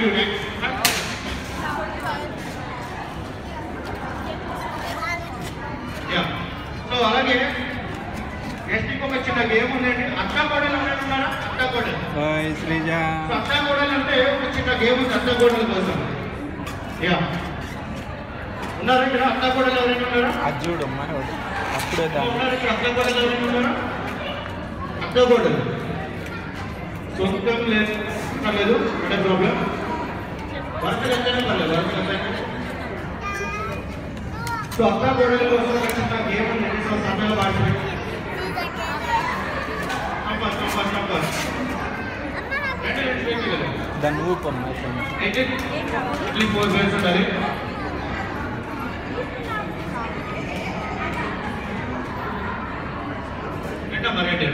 Thank you so అలాగే next ఇంకొక చిన్న గేమ్ ఉందండి. అత్తా కోడలు ఎవరైనా ఉన్నారా? అత్తా కోడలు అత్తా కోడలు అంటే ఒక చిన్న గేమ్ ఉంది అత్తా కోడల కోసం. యా ఉన్నారా ఇక్కడ? అత్తా కోడలు ఎవరైనా ఉన్నారా? ఉన్నారు ఇక్కడ అత్తా కోడలు ఎవరైనా ఉన్నారా? అత్తా కోడలు సొంతం లేదు పర్లేదు, అంటే ప్రాబ్లం వరుసలు ఎంతైనా పర్లేదు, వరుసలు ఎంతైనా. సో అత్తా కోడల కోసం ఒక చిన్న గేమ్ ఉందండి. సో సన్నగా పాడుతుంది దాన్ని ఊపం అయితే 4 minutes ఉండాలి.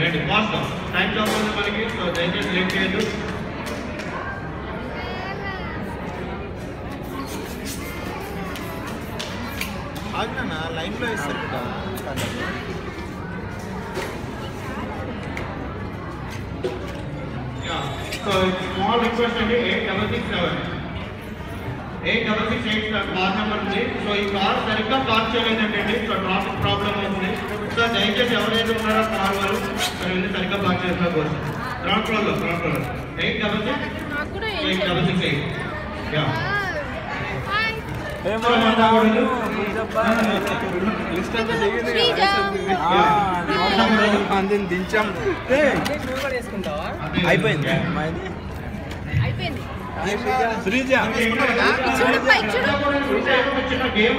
రండి ఫాస్ట్ టైం జాబ్ ఉంది మనకి. సో దయచేసి లేట్ చేయొద్దు. ఆగ్నా లైన్లో ఇస్తారు కదా. సో స్మాల్ రిక్వెస్ట్ అండి, 8667 కార్ నెంబర్ ఉంది. సో ఈ కార్ సరిగ్గా పార్క్ చేయలేదండి. సో ట్రాఫిక్ ప్రాబ్లం అవుతుంది. సో దయచేసి ఎవరైతే ఉన్నారో కార్ వాళ్ళు వెళ్ళి సరిగ్గా పార్క్ చేసిన కోసం గ్రౌండ్ ఫ్లోర్లో 8668. దించాం అయిపోయింది. శ్రీజ చిన్న గేమ్